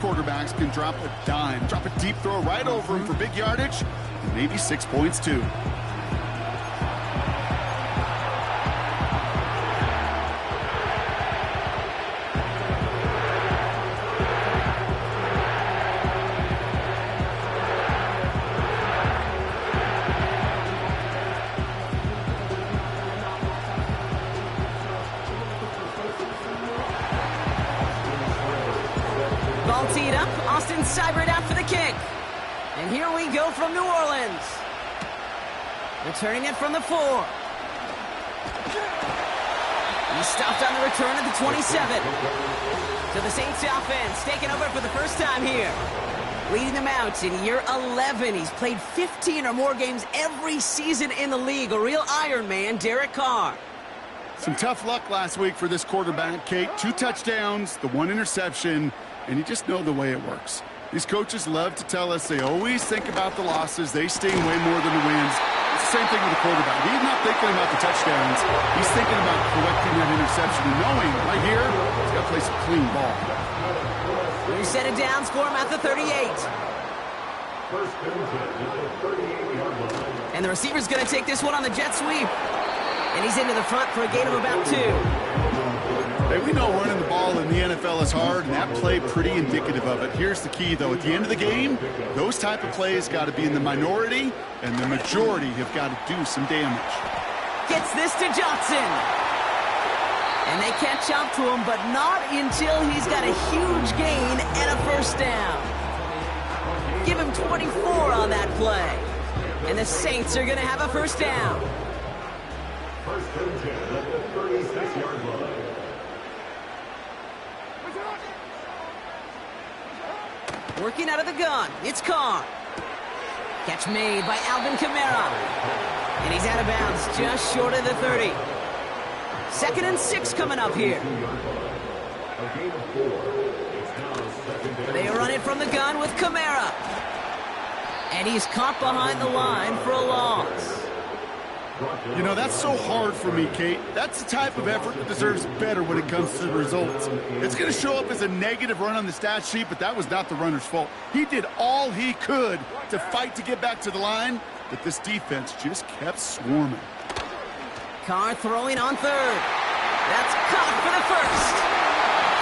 Quarterbacks can drop a dime, drop a deep throw right over him for big yardage, and maybe 6 points too. Ball teed up. Austin Seibert out for the kick. And here we go from New Orleans. Returning it from the 4. He stopped on the return at the 27. So the Saints offense taking over for the first time here. Leading them out in year 11. He's played 15 or more games every season in the league. A real Iron Man, Derek Carr. Some tough luck last week for this quarterback, Kate. 2 touchdowns, the 1 interception, and you just know the way it works. These coaches love to tell us they always think about the losses. They sting way more than the wins. It's the same thing with the quarterback. He's not thinking about the touchdowns. He's thinking about correcting that interception and knowing right here he's got to play some clean ball. We set it down for him at the 38. And the receiver's going to take this one on the jet sweep. And he's into the front for a gain of about 2. Hey, we know running the ball in the NFL is hard, and that play pretty indicative of it. Here's the key, though. At the end of the game, those type of plays got to be in the minority, and the majority have got to do some damage. Gets this to Johnson. And they catch up to him, but not until he's got a huge gain and a first down. Give him 24 on that play. And the Saints are going to have a first down. First and 10 at the 36-yard line. Working out of the gun, it's Carr. Catch made by Alvin Kamara. And he's out of bounds just short of the 30. 2nd and 6 coming up here. They run it from the gun with Kamara. And he's caught behind the line for a loss. You know, that's so hard for me, Kate. That's the type of effort that deserves better when it comes to the results. It's going to show up as a negative run on the stat sheet, but that was not the runner's fault. He did all he could to fight to get back to the line, but this defense just kept swarming. Carr throwing on 3rd. That's caught for the 1st.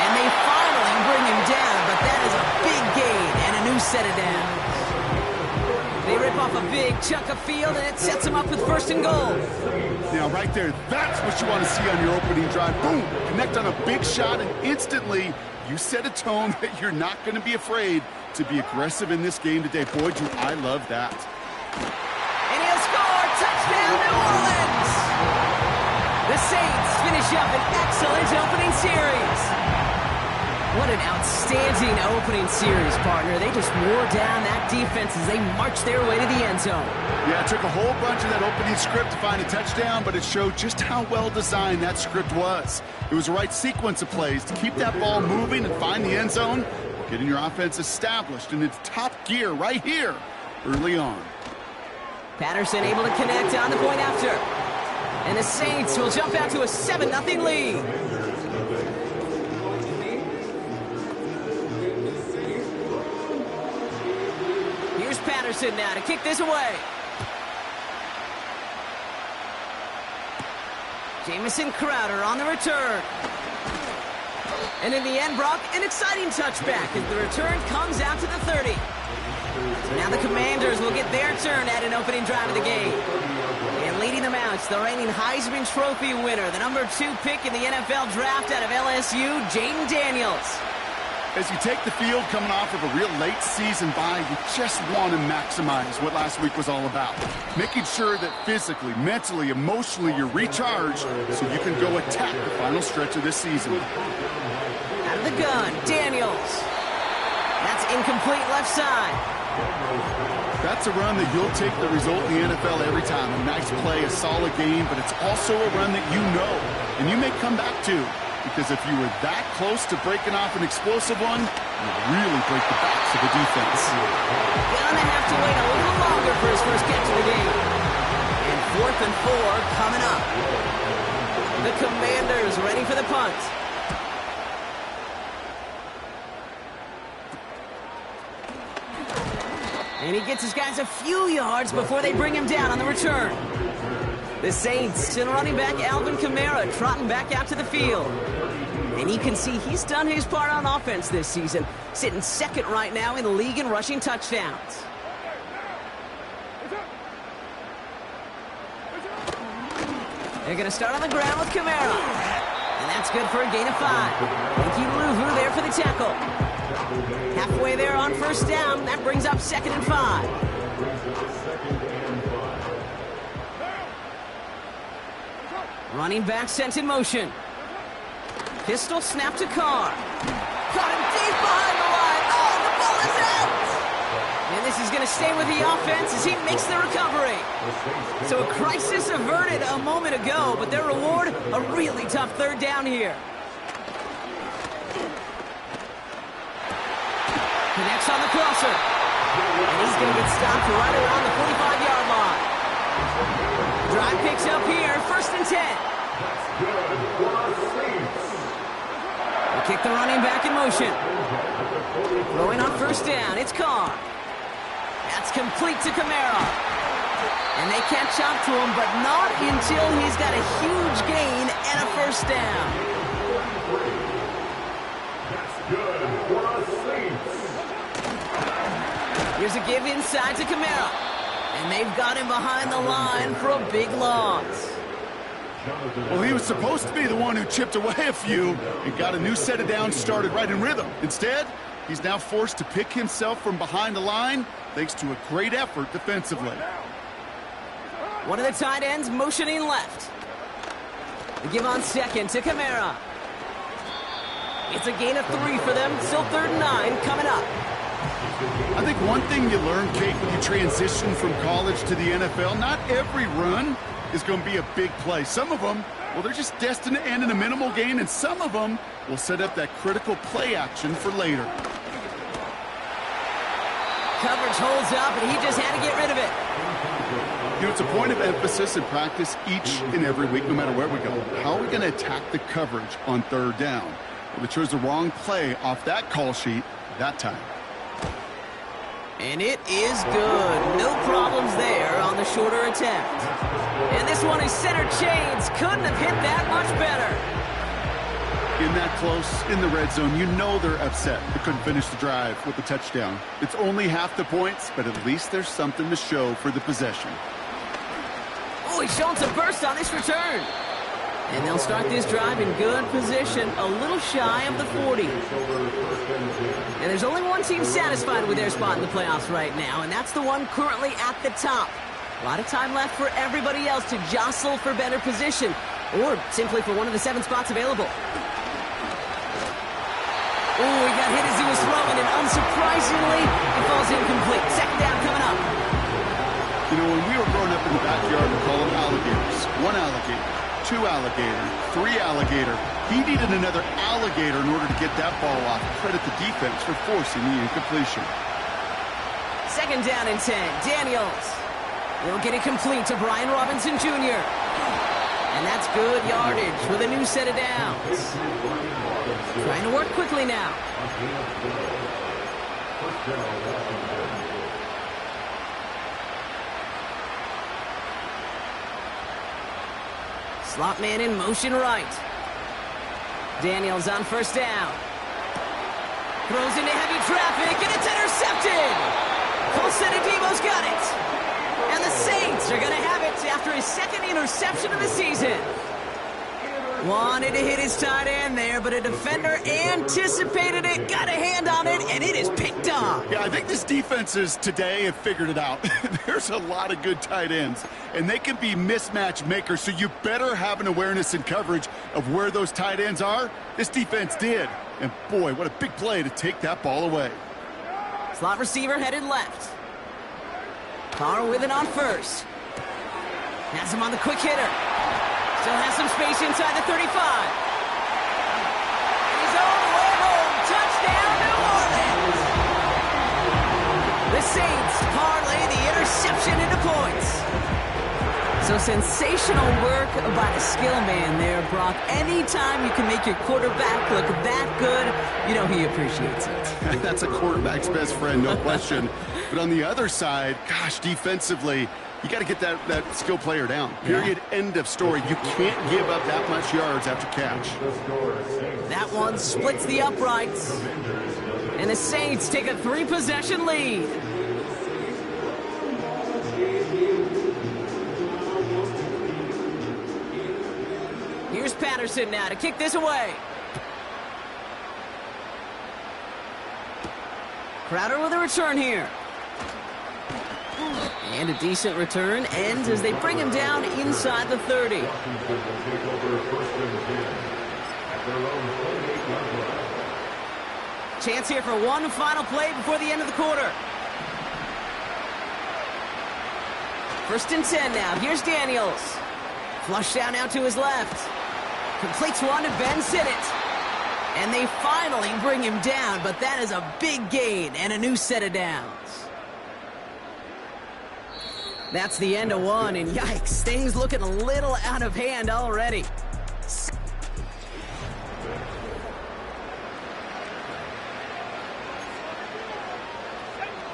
And they finally bring him down, but that is a big gain and a new set of downs. They rip off a big chunk of field, and it sets them up with 1st and goal. Now, right there, that's what you want to see on your opening drive. Boom! Connect on a big shot, and instantly you set a tone that you're not going to be afraid to be aggressive in this game today. Boy, do I love that. And he'll score! Touchdown, New Orleans! The Saints finish up an excellent opening series. What an outstanding opening series, partner. They just wore down that defense as they marched their way to the end zone. Yeah, it took a whole bunch of that opening script to find a touchdown, but it showed just how well designed that script was. It was the right sequence of plays to keep that ball moving and find the end zone, getting your offense established in its top gear right here early on. Patterson able to connect on the point after. And the Saints will jump out to a 7-0 lead. Patterson now to kick this away. Jamison Crowder on the return. And in the end, Brock, an exciting touchback as the return comes out to the 30. So now the Commanders will get their turn at an opening drive of the game. And leading them out, the reigning Heisman Trophy winner, the number 2 pick in the NFL draft out of LSU, Jayden Daniels. As you take the field coming off of a real late season bye, you just want to maximize what last week was all about. Making sure that physically, mentally, emotionally, you're recharged so you can go attack the final stretch of this season. Out of the gun, Daniels. That's incomplete left side. That's a run that you'll take the result in the NFL every time. A nice play, a solid game, but it's also a run that you know and you may come back to. Because if you were that close to breaking off an explosive one, you really break the backs of the defense. Gonna have to wait a little longer for his first catch of the game. And 4th and 4 coming up. The Commanders ready for the punt. And he gets his guys a few yards before they bring him down on the return. The Saints and running back Alvin Kamara trotting back out to the field. And you can see he's done his part on offense this season, sitting second right now in the league in rushing touchdowns. They're going to start on the ground with Kamara. And that's good for a gain of 5. Thank you, Luvu, there for the tackle. Halfway there on first down. That brings up 2nd and 5. Running back sent in motion. Pistol snap to Carr. Caught him deep behind the line. Oh, the ball is out! And this is going to stay with the offense as he makes the recovery. So a crisis averted a moment ago, but their reward, a really tough 3rd down here. Connects on the crosser. And he's going to get stopped right around the 45-yard line. Drive picks up here, 1st and 10. They kick the running back in motion. Throwing on 1st down, it's Carr. That's complete to Kamara. And they catch up to him, but not until he's got a huge gain and a 1st down. Here's a give inside to Kamara. And they've got him behind the line for a big loss. Well, he was supposed to be the one who chipped away a few and got a new set of downs started right in rhythm. Instead, he's now forced to pick himself from behind the line thanks to a great effort defensively. One of the tight ends motioning left. They give on 2nd to Kamara. It's a gain of 3 for them. Still 3rd and 9 coming up. I think one thing you learn, Kate, when you transition from college to the NFL, not every run is going to be a big play. Some of them, well, they're just destined to end in a minimal gain, and some of them will set up that critical play action for later. Coverage holds up, and he just had to get rid of it. You know, it's a point of emphasis in practice each and every week, no matter where we go. How are we going to attack the coverage on 3rd down? Well, they chose the wrong play off that call sheet that time. And it is good. No problems there on the shorter attempt. And this one is center chains. Couldn't have hit that much better. In that close, in the red zone, you know they're upset. They couldn't finish the drive with the touchdown. It's only half the points, but at least there's something to show for the possession. Oh, he's showing some burst on this return. And they'll start this drive in good position, a little shy of the 40. And there's only one team satisfied with their spot in the playoffs right now, and that's the one currently at the top. A lot of time left for everybody else to jostle for better position, or simply for one of the 7 spots available. Oh, he got hit as he was throwing, and unsurprisingly, it falls incomplete. 2nd down coming up. You know, when we were growing up in the backyard, we call them alligators. 1 alligator. 2 alligator, 3 alligator. He needed another alligator in order to get that ball off. Credit the defense for forcing the incompletion. 2nd down and 10. Daniels will get it complete to Brian Robinson Jr. And that's good yardage with a new set of downs. Trying to work quickly now. Slot man in motion right. Daniels on 1st down. Throws into heavy traffic, and it's intercepted! Colson Adebo's got it! And the Saints are going to have it after his 2nd interception of the season. Wanted to hit his tight end there, but a defender anticipated it, got a hand on it, and it is picked up. Yeah, I think this defenses today have figured it out. There's a lot of good tight ends, and they can be mismatch makers, so you better have an awareness and coverage of where those tight ends are. This defense did. And boy, what a big play to take that ball away. Slot receiver headed left. Carr with it on 1st. Has him on the quick hitter. Still has some space inside the 35. And he's all the way home. Touchdown, New Orleans. The Saints parlay the interception into points. So sensational work by the skill man there, Brock. Anytime you can make your quarterback look that good, you know he appreciates it. That's a quarterback's best friend, no question. But on the other side, gosh, defensively, you got to get that skill player down. Period. Yeah. End of story. You can't give up that much yards after catch. That one splits the uprights. And the Saints take a 3-possession lead. Here's Patterson now to kick this away. Crowder with a return here. And a decent return ends as they bring him down inside the 30. Chance here for one final play before the end of the quarter. 1st and 10 now. Here's Daniels. Flush down now to his left. Completes one to Ben Sinnott. And they finally bring him down, but that is a big gain and a new set of downs. That's the end of one, and yikes, things looking a little out of hand already.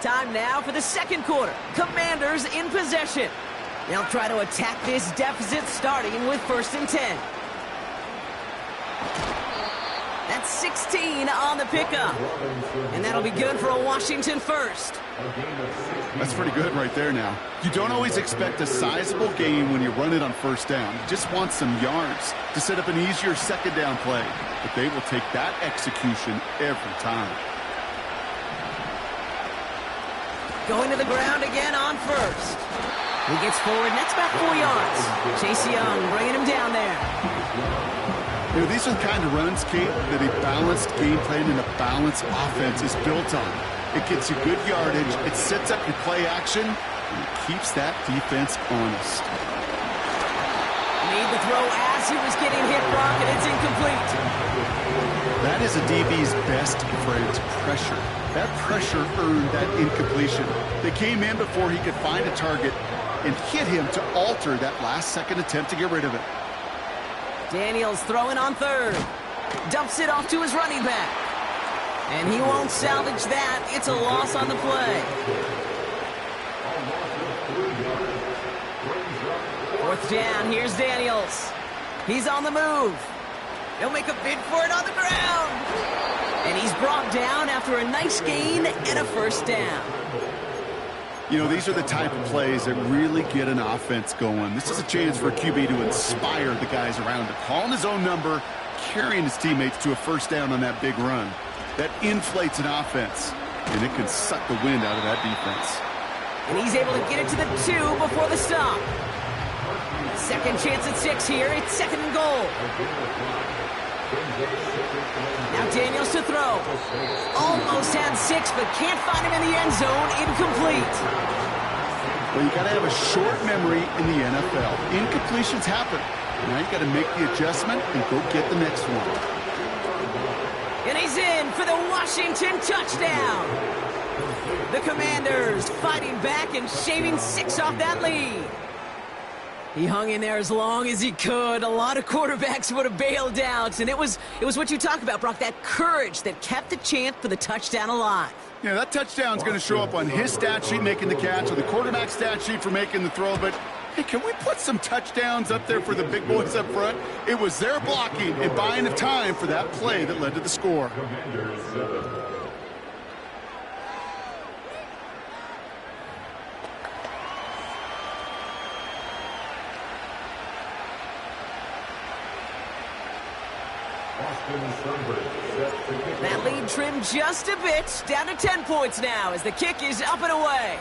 Time now for the second quarter. Commanders in possession. They'll try to attack this deficit starting with 1st and 10. That's 16 on the pickup. And that'll be good for a Washington first. That's pretty good right there now. You don't always expect a sizable gain when you run it on 1st down. You just want some yards to set up an easier 2nd down play. But they will take that execution every time. Going to the ground again on 1st. He gets forward, and that's about 4 yards. Chase Young bringing him down there. You know, these are the kind of runs, Kate, that a balanced game plan and a balanced offense is built on. It gets you good yardage, it sets up your play action, and it keeps that defense honest. Made the throw as he was getting hit, Brock, and it's incomplete. That is a DB's best friend, pressure. That pressure earned that incompletion. They came in before he could find a target and hit him to alter that last-second attempt to get rid of it. Daniels throwing on 3rd. Dumps it off to his running back. And he won't salvage that. It's a loss on the play. 4th down. Here's Daniels. He's on the move. He'll make a bid for it on the ground. And he's brought down after a nice gain and a 1st down. You know, these are the type of plays that really get an offense going. This is a chance for a QB to inspire the guys around him. Calling his own number, carrying his teammates to a 1st down on that big run. That inflates an offense, and it can suck the wind out of that defense. And he's able to get it to the 2 before the stop. Second chance at 6 here. It's 2nd and goal. Now Daniels to throw. Almost had 6, but can't find him in the end zone. Incomplete. Well, you got to have a short memory in the NFL. Incompletions happen. Now you got to make the adjustment and go get the next one. And he's in for the Washington touchdown. The Commanders fighting back and shaving 6 off that lead. He hung in there as long as he could. A lot of quarterbacks would have bailed out. And it was what you talk about, Brock, that courage that kept the chance for the touchdown alive. Yeah, that touchdown's going to show up on his stat sheet making the catch or the quarterback stat sheet for making the throw. But, hey, can we put some touchdowns up there for the big boys up front? It was their blocking and buying of time for that play that led to the score. That lead trimmed just a bit, down to 10 points now as the kick is up and away.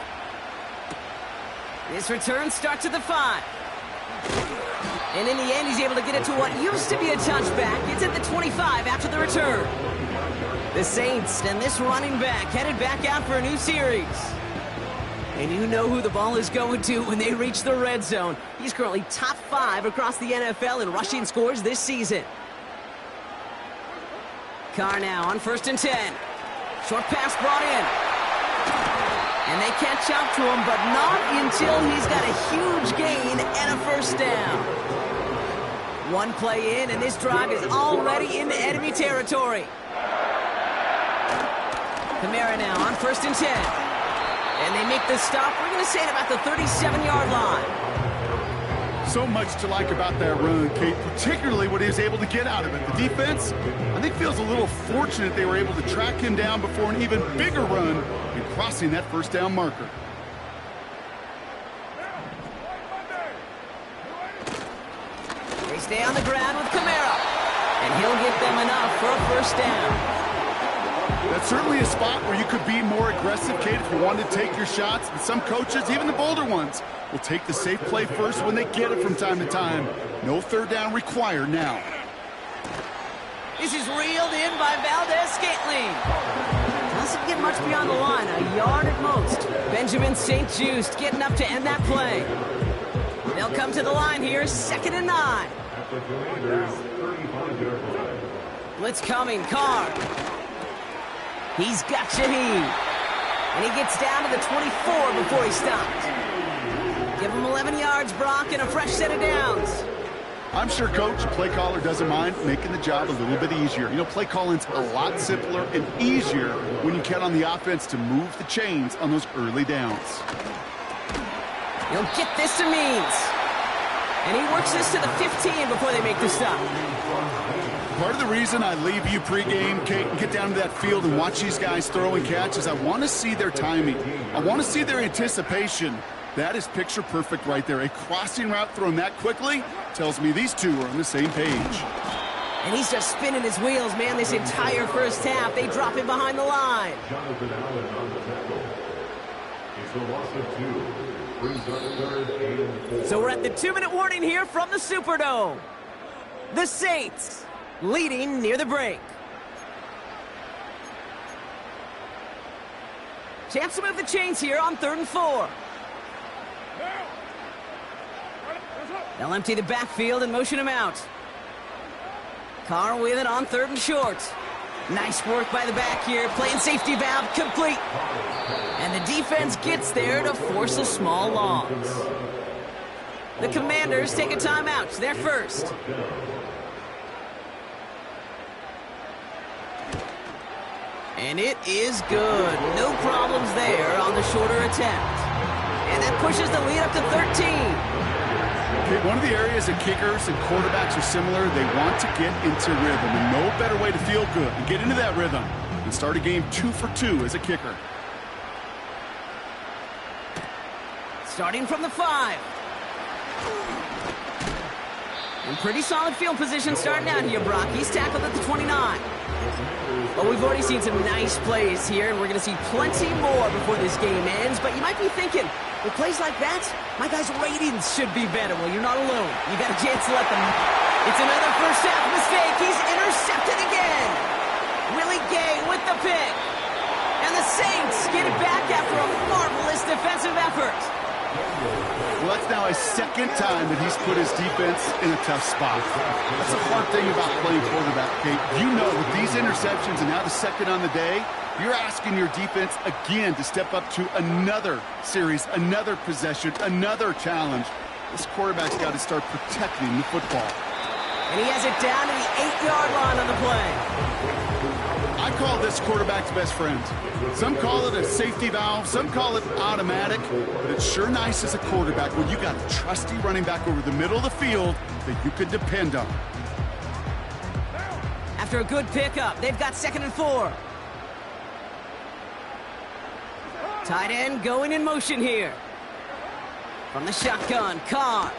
This return starts at the 5. And in the end, he's able to get it to what used to be a touchback. It's at the 25 after the return. The Saints and this running back headed back out for a new series. And you know who the ball is going to when they reach the red zone. He's currently top 5 across the NFL in rushing scores this season. Carr now on 1st and 10. Short pass brought in. And they catch up to him, but not until he's got a huge gain and a first down. One play in, and this drive is already into enemy territory. Kamara now on 1st and 10. And they make the stop, we're going to say at about the 37-yard line. So much to like about that run, Kate, particularly what he was able to get out of it. The defense, I think, feels a little fortunate they were able to track him down before an even bigger run and crossing that first down marker. They stay on the ground with Kamara, and he'll get them enough for a first down. That's certainly a spot where you could be more aggressive, Kate, if you wanted to take your shots. And some coaches, even the bolder ones, will take the safe play first when they get it from time to time. No third down required now. This is reeled in by Valdez-Scantling. Doesn't get much beyond the line, a yard at most. Benjamin St-Juste getting up to end that play. They'll come to the line here, 2nd and 9. Blitz coming, Carr. He's got Shaheed. And he gets down to the 24 before he stops. Give him 11 yards, Brock, and a fresh set of downs. I'm sure Coach, play caller, doesn't mind making the job a little bit easier. You know, play calling's a lot simpler and easier when you count on the offense to move the chains on those early downs. He'll get this to Means. And he works this to the 15 before they make the stop. Part of the reason I leave you pregame, Kate, and get down to that field and watch these guys throw and catch is I want to see their timing. I want to see their anticipation. That is picture perfect right there. A crossing route thrown that quickly tells me these two are on the same page. And he's just spinning his wheels, man, this entire first half. They drop him behind the line. Jonathan Allen on the tackle. It's a loss of 2. Brings up 3rd and 4. So we're at the 2-minute warning here from the Superdome. The Saints leading near the break. Chance to move the chains here on 3rd and 4. They'll empty the backfield and motion him out. Carr with it on 3rd and short. Nice work by the back here, playing safety valve complete. And the defense gets there to force a small loss. The Commanders take a timeout, they're first. And it is good. No problems there on the shorter attempt. And that pushes the lead up to 13. One of the areas that kickers and quarterbacks are similar, they want to get into rhythm. And no better way to feel good and get into that rhythm and start a game 2 for 2 as a kicker. Starting from the 5. And pretty solid field position starting out here, Brock. He's tackled at the 29. Well, we've already seen some nice plays here, and we're going to see plenty more before this game ends. But you might be thinking, with plays like that, my guys' ratings should be better. Well, you're not alone. You got a chance to let them. It's another first half mistake. He's intercepted again. Willie Gay with the pick. And the Saints get it back after a marvelous defensive effort. Well, that's now a second time that he's put his defense in a tough spot. That's the fun thing about playing quarterback, Kate. You know, with these interceptions and now the second on the day, you're asking your defense again to step up to another series, another possession, another challenge. This quarterback's got to start protecting the football. And he has it down to the 8-yard line on the play. I call this quarterback's best friend. Some call it a safety valve, some call it automatic, but it's sure nice as a quarterback when you got a trusty running back over the middle of the field that you can depend on. After a good pickup, they've got 2nd and 4. Tight end going in motion here. From the shotgun, Carr.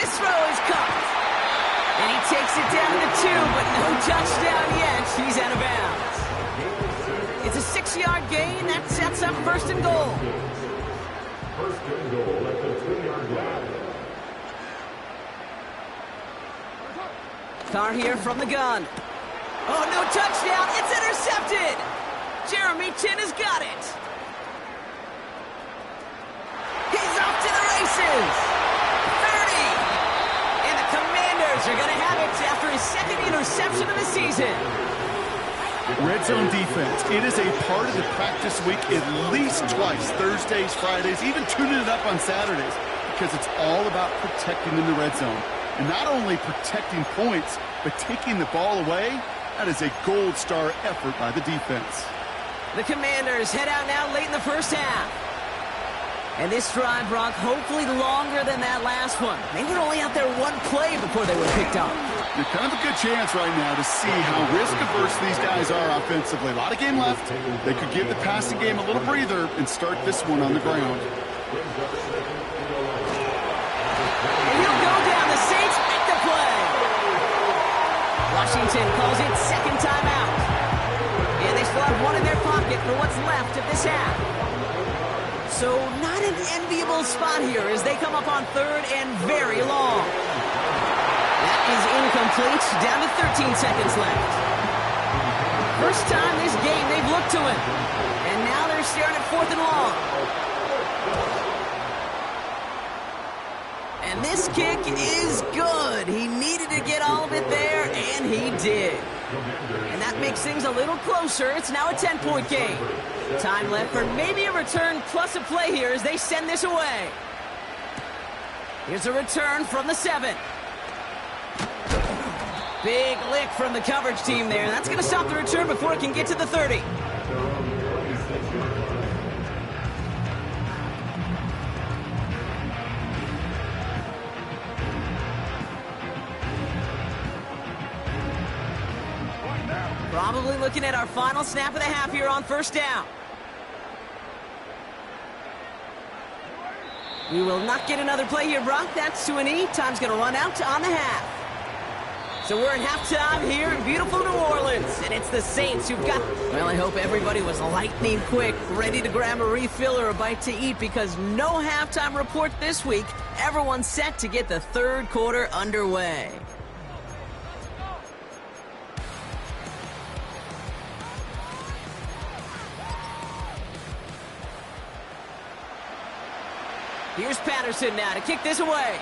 This throw is caught. And he takes it down to 2, but no touchdown yet. He's out of bounds. It's a 6-yard gain. That sets up 1st and goal. 1st and goal at the 2-yard line. Carr here from the gun. Oh, no touchdown. It's intercepted. Jeremy Chin has got it. He's off to the races. 30. And the Commanders are going to have it after his 2nd interception of the season. Red zone defense. It is a part of the practice week at least twice, Thursdays, Fridays, even tuning it up on Saturdays, because it's all about protecting in the red zone. And not only protecting points, but taking the ball away. That is a gold star effort by the defense. The Commanders head out now late in the first half. And this drive, Brock, hopefully longer than that last one. They were only out there one play before they were picked up. You're kind of a good chance right now to see how risk-averse these guys are offensively. A lot of game left. They could give the passing game a little breather and start this one on the ground. And he'll go down. The Saints make the play. Washington calls it second timeout. And they still have one in their pocket for what's left of this half. So not an enviable spot here as they come up on third and very long. That is incomplete. Down to 13 seconds left. First time this game they've looked to him. And now they're staring at fourth and long. And this kick is good. He needed to get all of it there, and he did. And that makes things a little closer. It's now a 10-point game. Time left for maybe a return plus a play here as they send this away. Here's a return from the 7. Big lick from the coverage team there. That's going to stop the return before it can get to the 30. Probably looking at our final snap of the half here on first down. We will not get another play here, Brock. That's to an E. Time's going to run out on the half. So we're in halftime here in beautiful New Orleans, and it's the Saints who've got... Well, I hope everybody was lightning quick, ready to grab a refill or a bite to eat, because no halftime report this week. Everyone's set to get the third quarter underway. Here's Patterson now to kick this away.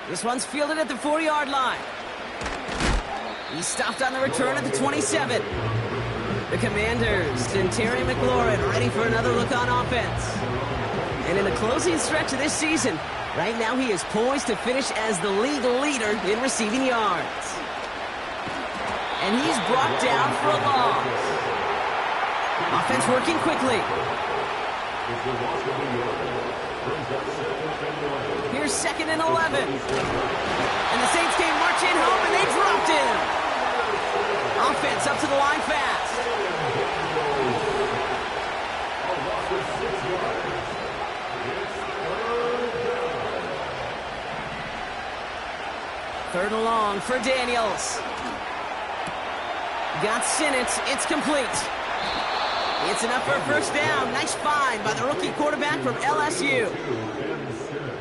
This one's fielded at the 40-yard line. He's stopped on the return at the 27. The Commanders and Terry McLaurin ready for another look on offense. And in the closing stretch of this season, right now he is poised to finish as the league leader in receiving yards. And he's brought down for a loss. Offense working quickly. Here's second and 11. And the Saints came marching home, and they dropped him. Offense up to the line fast. Third and long for Daniels. Got Sinnott. It's complete. It's enough for a first down. Nice find by the rookie quarterback from LSU.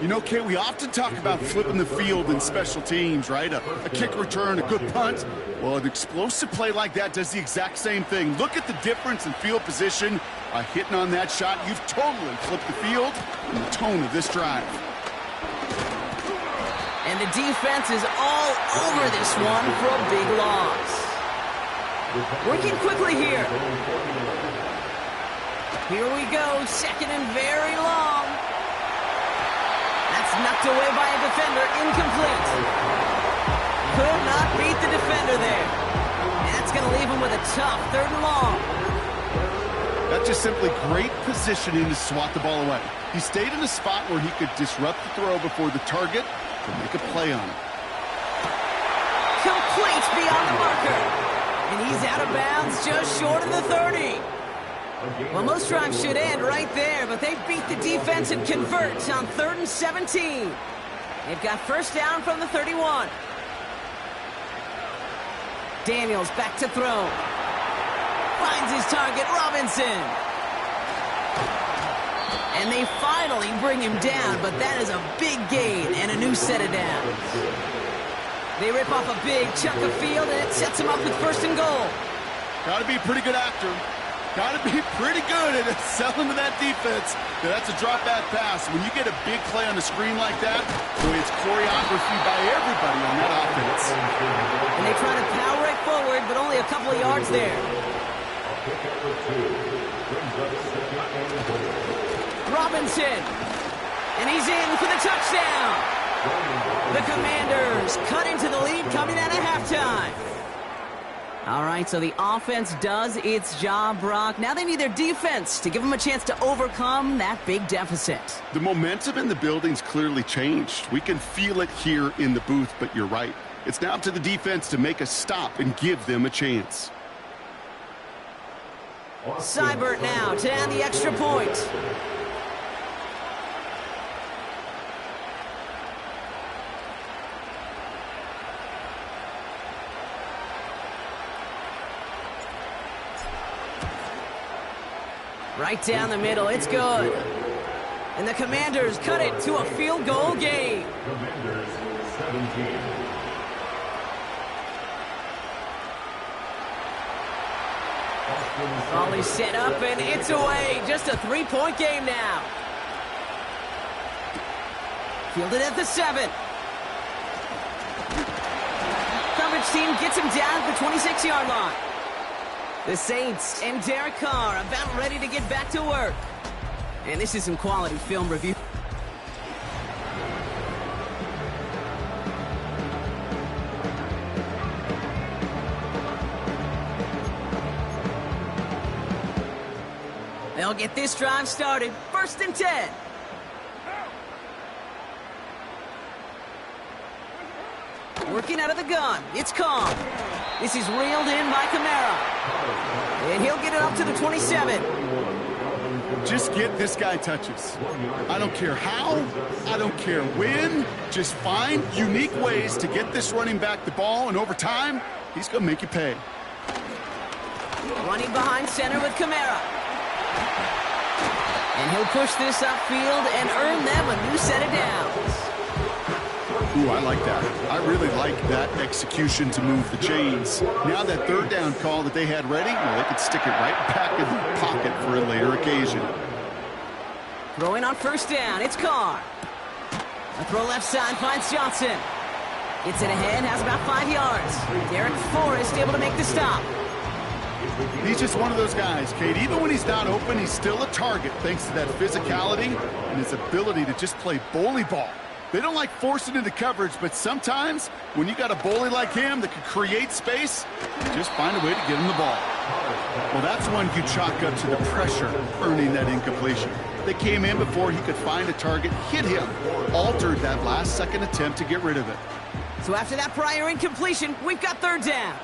You know, Kate, we often talk about flipping the field in special teams, right? A kick return, a good punt. Well, an explosive play like that does the exact same thing. Look at the difference in field position. By hitting on that shot, you've totally flipped the field and the tone of this drive. And the defense is all over this one for a big loss. Working quickly here. Here we go, second and very long. That's knocked away by a defender, incomplete. Could not beat the defender there. That's going to leave him with a tough third and long. That's just simply great positioning to swat the ball away. He stayed in a spot where he could disrupt the throw before the target to make a play on it. Complete beyond the marker. And he's out of bounds just short of the 30. Well, most drives should end right there, but they beat the defense and convert on 3rd and 17. They've got first down from the 31. Daniels back to throw. Finds his target, Robinson. And they finally bring him down, but that is a big gain and a new set of downs. They rip off a big chunk of field, and it sets him up with first and goal. Got to be a pretty good actor. Got to be pretty good at selling to that defense. That's a drop back pass. When you get a big play on the screen like that, boy, it's choreography by everybody on that offense. And they try to power it forward, but only a couple of yards there. Robinson. And he's in for the touchdown. The Commanders cut into the lead coming out of halftime. All right, so the offense does its job, Brock. Now they need their defense to give them a chance to overcome that big deficit. The momentum in the building's clearly changed. We can feel it here in the booth, but you're right. It's now up to the defense to make a stop and give them a chance. Seibert now to add the extra point. Right down the middle, it's good. And the Commanders cut it to a field goal game. Commanders 17. Volley set up and it's away. Just a three-point game now. Fielded at the 7. Coverage team gets him down at the 26-yard line. The Saints and Derek Carr about ready to get back to work. And this is some quality film review. They'll get this drive started. 1st and 10. Working out of the gun. It's Carr. This is reeled in by Kamara. And he'll get it up to the 27. Just get this guy touches. I don't care how, I don't care when. Just find unique ways to get this running back the ball, and over time, he's going to make you pay. Running behind center with Kamara. And he'll push this upfield and earn them a new set of downs. Ooh, I like that. I really like that execution to move the chains. Now that 3rd down call that they had ready, well, they could stick it right back in the pocket for a later occasion. Throwing on 1st down, it's Carr. A throw left side finds Johnson. Gets it ahead, has about 5 yards. Derek Forrest able to make the stop. He's just one of those guys, Kate. Even when he's not open, he's still a target thanks to that physicality and his ability to just play bully ball. They don't like forcing into coverage, but sometimes when you got a bully like him that can create space, just find a way to get him the ball. Well, that's one you chalk up to the pressure earning that incompletion. They came in before he could find a target, hit him, altered that last-second attempt to get rid of it. So after that prior incompletion, we've got 3rd down.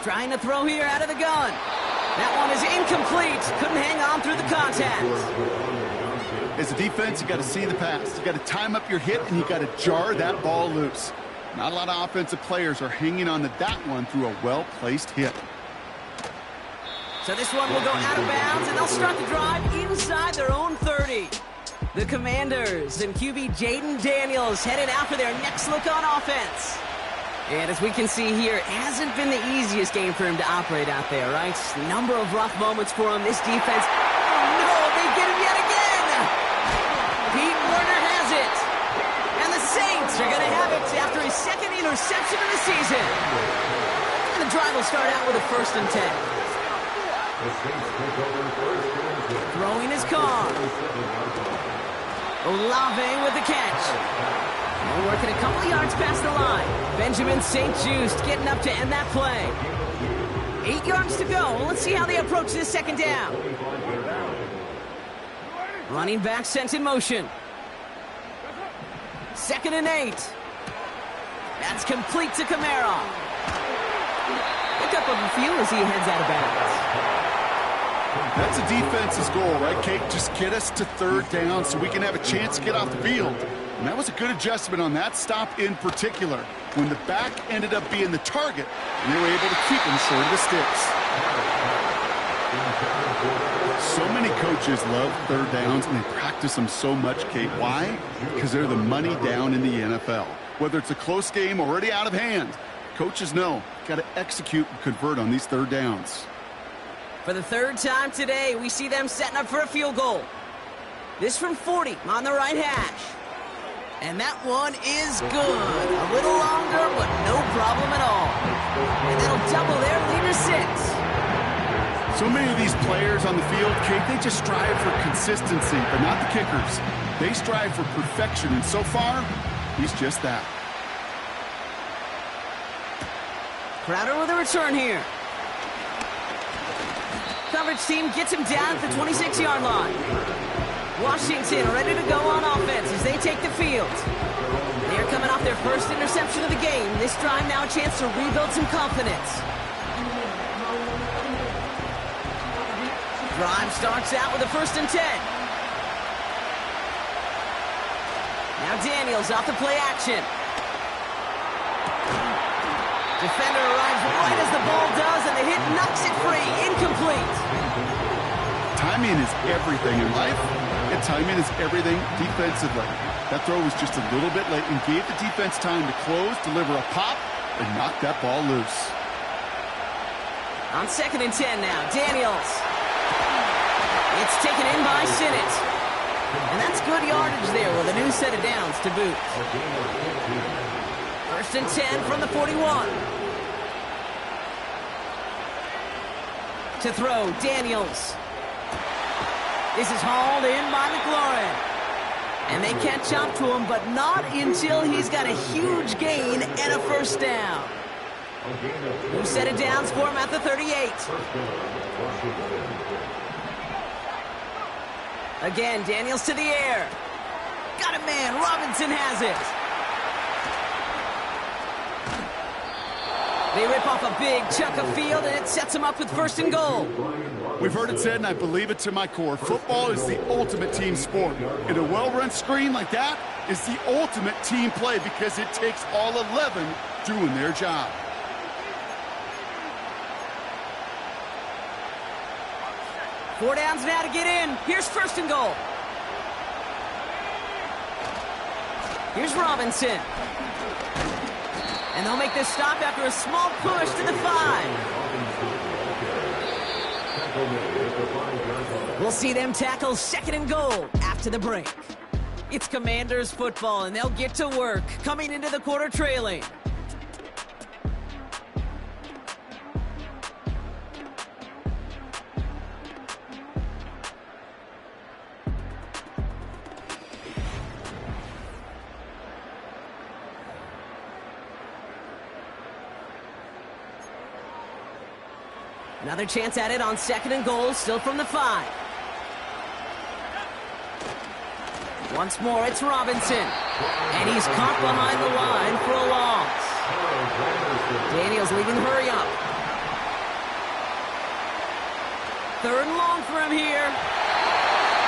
Trying to throw here out of the gun. That one is incomplete. Couldn't hang on through the contact. As a defense, you got to see the pass. You got to time up your hit, and you got to jar that ball loose. Not a lot of offensive players are hanging on to that one through a well-placed hit. So this one will go out of bounds, and they'll start the drive inside their own 30. The Commanders and QB Jaden Daniels headed out for their next look on offense. And as we can see here, it hasn't been the easiest game for him to operate out there, right? Number of rough moments for him. This defense, oh no, they get him yet again! Pete Werner has it. And the Saints are going to have it after his 2nd interception of the season. And the drive will start out with a 1st and 10. Throwing his Carr. Olave with the catch. And working a couple of yards past the line. Benjamin St-Juste getting up to end that play. 8 yards to go. Let's see how they approach this 2nd down. Running back sent in motion. 2nd and 8. That's complete to Kamara. Pick up a few as he heads out of bounds. That's a defense's goal, right, Kate? Just get us to 3rd down so we can have a chance to get off the field. And that was a good adjustment on that stop in particular. When the back ended up being the target, and they were able to keep him short of the sticks. So many coaches love 3rd downs, and they practice them so much, Kate. Why? Because they're the money down in the NFL. Whether it's a close game already out of hand, Coaches know, got to execute and convert on these third downs. For the third time today, we see them setting up for a field goal. This from 40 on the right hash. And that one is good. A little longer, but no problem at all. And that'll double their lead to 6. So many of these players on the field, Kate, they just strive for consistency, but not the kickers. They strive for perfection, and so far, he's just that. Crowder with a return here. Coverage team gets him down at the 26-yard line. Washington ready to go on offense as they take the field. They're coming off their first interception of the game. This drive now a chance to rebuild some confidence. Drive starts out with a 1st and 10. Now Daniels off the play action. Defender arrives right as the ball does, and the hit knocks it free. Incomplete. Timing is everything in life, and timing is everything defensively. That throw was just a little bit late and gave the defense time to close, deliver a pop, and knock that ball loose. On 2nd and 10 now, Daniels. It's taken in by Sinnott. And that's good yardage there with a new set of downs to boot. 1st and 10 from the 41. To throw, Daniels. This is hauled in by McLaurin. And they catch up to him, but not until he's got a huge gain and a 1st down. New set of downs for him at the 38. Again, Daniels to the air. Got a man, Robinson has it. They rip off a big chunk of field, and it sets them up with 1st and goal. We've heard it said, and I believe it to my core, football is the ultimate team sport. And a well-run screen like that is the ultimate team play because it takes all 11 doing their job. Four downs now to get in. Here's 1st and goal. Here's Robinson. And they'll make this stop after a small push to the 5. We'll see them tackle 2nd and goal after the break. It's Commanders football, and they'll get to work, coming into the quarter trailing. Another chance at it on 2nd and goal, still from the 5. Once more, it's Robinson. And he's caught behind the line for a loss. Daniels leaving the hurry up. 3rd and long for him here.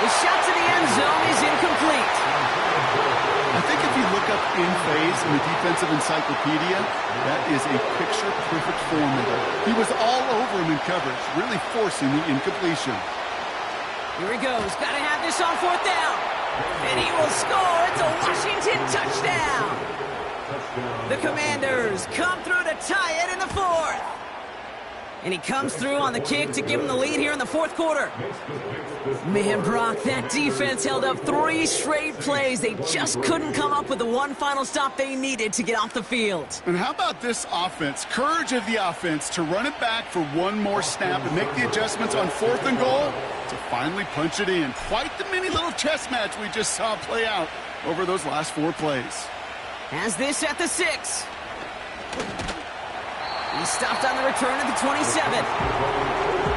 The shot to the end zone is incomplete. I think if you look up in phase in the defensive encyclopedia, that is a picture-perfect formula. He was all over him in coverage, really forcing the incompletion. Here he goes. Got to have this on 4th down. And he will score. It's a Washington touchdown. The Commanders come through to tie it in the 4th. And he comes through on the kick to give him the lead here in the 4th quarter. Man, Brock, that defense held up 3 straight plays. They just couldn't come up with the one final stop they needed to get off the field. And how about this offense? Courage of the offense to run it back for one more snap and make the adjustments on 4th and goal to finally punch it in. Quite the mini little chess match we just saw play out over those last 4 plays. Has this at the 6. He stopped on the return at the 27.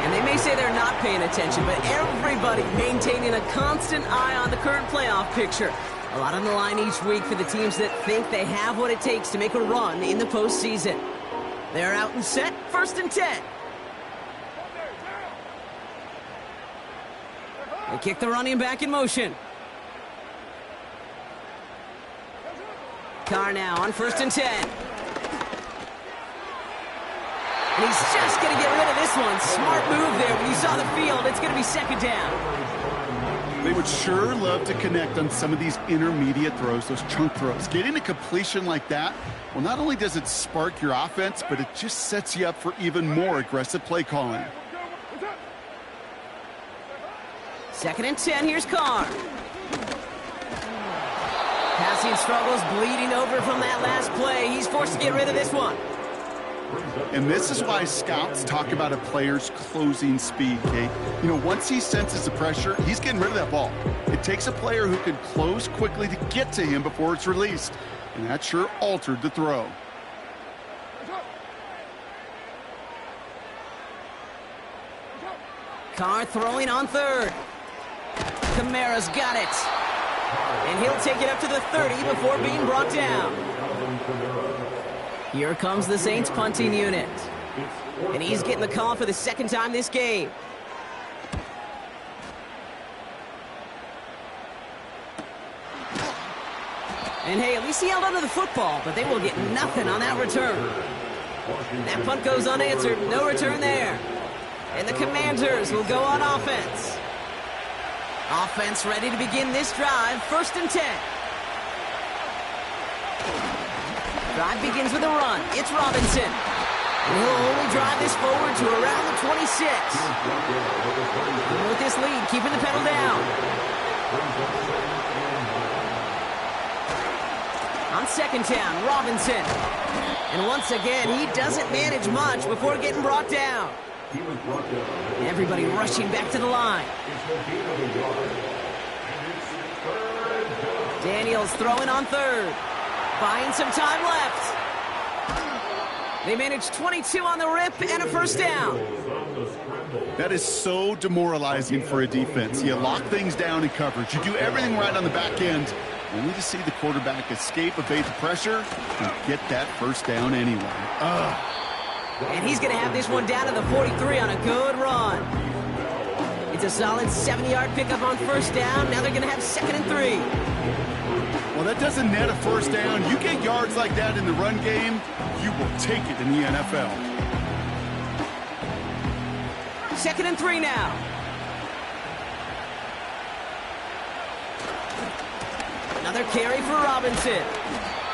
And they may say they're not paying attention, but everybody maintaining a constant eye on the current playoff picture. A lot on the line each week for the teams that think they have what it takes to make a run in the postseason. They're out and set, 1st and 10. They kick the running back in motion. Carr now on 1st and 10. And he's just going to get rid of this one. Smart move there when you saw the field. It's going to be 2nd down. They would sure love to connect on some of these intermediate throws, those chunk throws. Getting a completion like that, well, not only does it spark your offense, but it just sets you up for even more aggressive play calling. 2nd and 10, here's Carr. Passing struggles bleeding over from that last play. He's forced to get rid of this one. And this is why scouts talk about a player's closing speed, Kate. You know, once he senses the pressure, he's getting rid of that ball. It takes a player who can close quickly to get to him before it's released. And that sure altered the throw. Carr throwing on 3rd. Kamara's got it. And he'll take it up to the 30 before being brought down. Here comes the Saints punting unit. And he's getting the call for the 2nd time this game. And hey, at least he held onto the football, but they will get nothing on that return. That punt goes unanswered, no return there. And the Commanders will go on offense. Offense ready to begin this drive, 1st and 10. Drive begins with a run. It's Robinson. And he'll only drive this forward to around the 26. Even with this lead, keeping the pedal down. On 2nd down, Robinson. And once again, he doesn't manage much before getting brought down. Everybody rushing back to the line. Daniels throwing on 3rd. Buying some time left. They manage 22 on the rip and a 1st down. That is so demoralizing for a defense. You lock things down in coverage. You do everything right on the back end, only to see the quarterback escape, evade the pressure, and get that 1st down anyway. And he's going to have this one down to the 43 on a good run. It's a solid 70-yard pickup on 1st down. Now they're going to have 2nd and 3. Well, that doesn't net a 1st down. You get yards like that in the run game, you will take it in the NFL. 2nd and 3 now. Another carry for Robinson.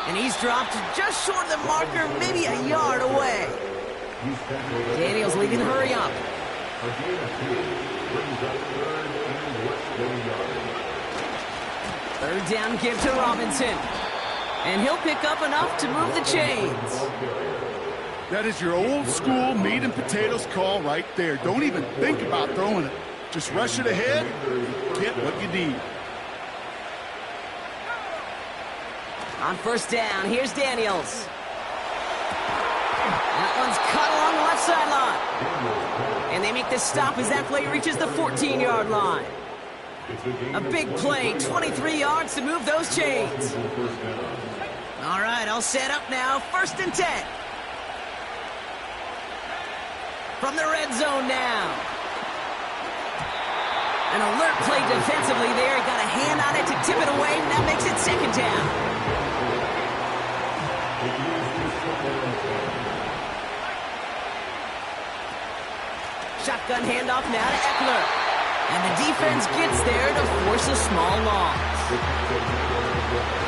And he's dropped just short of the marker, maybe a yard away. Daniels leading the hurry up. 3rd down give to Robinson. And he'll pick up enough to move the chains. That is your old school meat and potatoes call right there. Don't even think about throwing it. Just rush it ahead and get what you need. On 1st down, here's Daniels. That one's cut along the left sideline. And they make the stop as that play reaches the 14-yard line. A big play, 23 yards to move those chains. All right, all set up now, 1st and 10. From the red zone now. An alert play defensively there. Got a hand on it to tip it away, and that makes it 2nd down. Shotgun handoff now to Eckler. And the defense gets there to force a small loss.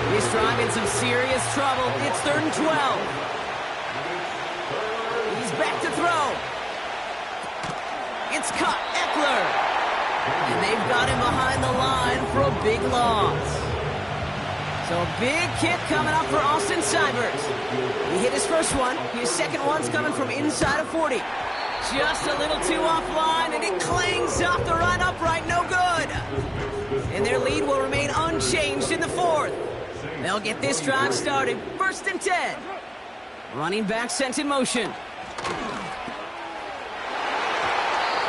This drive in some serious trouble. It's 3rd and 12. He's back to throw. It's caught, Eckler. And they've got him behind the line for a big loss. So a big kick coming up for Austin Seibert. He hit his 1st one. His 2nd one's coming from inside of 40. Just a little too offline, and it clangs off the right upright. No good. And their lead will remain unchanged in the 4th. They'll get this drive started. 1st and 10. Running back sent in motion.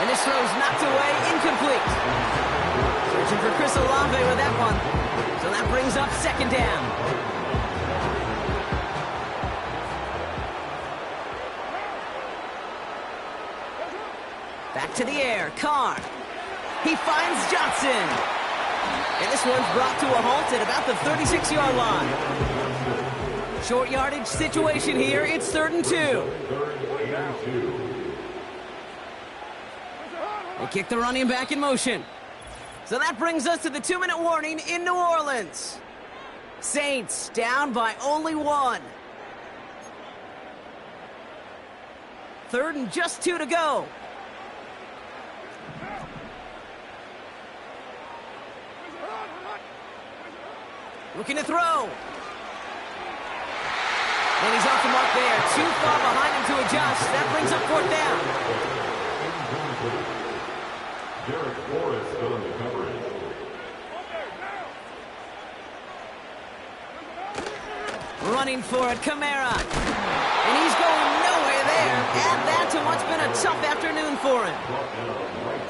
And this throw's knocked away, incomplete. Searching for Chris Olave with that one. So that brings up 2nd down. Back to the air, Carr. He finds Johnson. And this one's brought to a halt at about the 36-yard line. Short yardage situation here. It's 3rd and 2. They kick the running back in motion. So that brings us to the 2-minute warning in New Orleans. Saints down by only 1. 3rd and just 2 to go. Looking to throw. And he's off the mark there. Too far behind him to adjust. That brings up 4th down. Derek Forrest on the coverage. Running for it, Kamara. And he's going nowhere there. Add that to what's been a tough afternoon for him.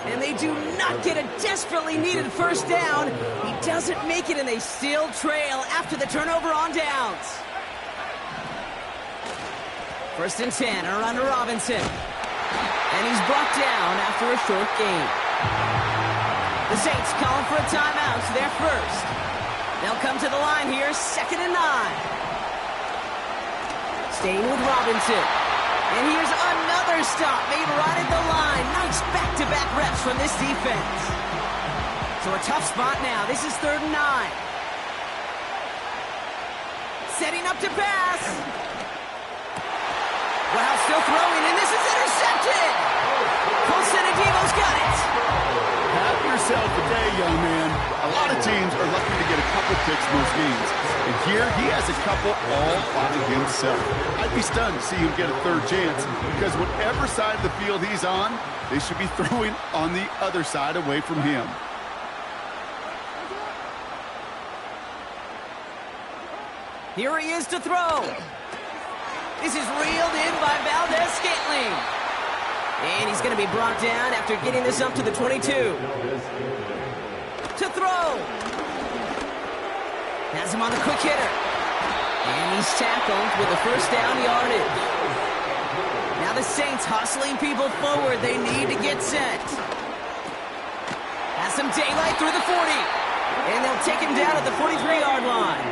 And they do not get a desperately needed 1st down. He doesn't make it, and they still trail after the turnover on downs. 1st and 10, around to Robinson. And he's brought down after a short gain. The Saints calling for a timeout, so they're first. They'll come to the line here, 2nd and 9. Staying with Robinson. And here's another stop made right at the line. Nice back-to-back reps from this defense. So a tough spot now. This is 3rd and 9. Setting up to pass. Wow, still throwing, and this is intercepted. Colson Adibo's got it. Have yourself a day, young man. A lot of teams are lucky to get a couple picks most games. And here, he has a couple all by himself. I'd be stunned to see him get a 3rd chance, because whatever side of the field he's on, they should be throwing on the other side away from him. Here he is to throw. This is reeled in by Valdez-Scantling. And he's going to be brought down after getting this up to the 22. To throw. Has him on the quick hitter. And he's tackled with a 1st down yardage. Now the Saints hustling people forward. They need to get set. Has some daylight through the 40. And they'll take him down at the 43-yard line.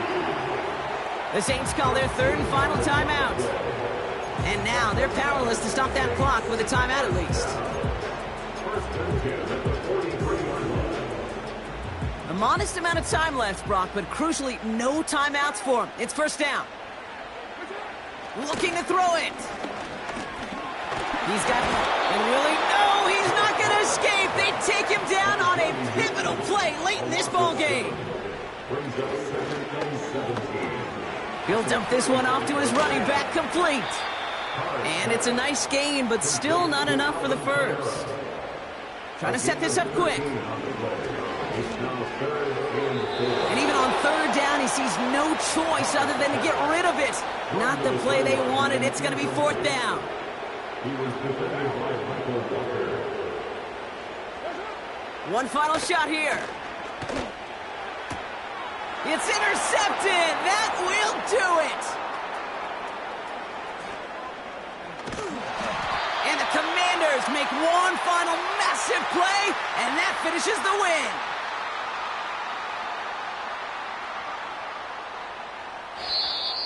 The Saints call their 3rd and final timeout. And now they're powerless to stop that clock with a timeout at least. A modest amount of time left, Brock, but crucially, no timeouts for him. It's 1st down. Looking to throw it. He's got, and really, no, he's not going to escape. They take him down on a pivotal play late in this ball game. He'll dump this one off to his running back, complete. And it's a nice gain, but still not enough for the 1st. Trying to set this up quick. And even on 3rd down, he sees no choice other than to get rid of it. Not the play they wanted. It's going to be 4th down. One final shot here. It's intercepted. That will do it. And the Commanders make one final massive play, and that finishes the win.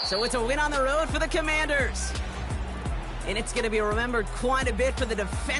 So it's a win on the road for the Commanders. And it's going to be remembered quite a bit for the defense.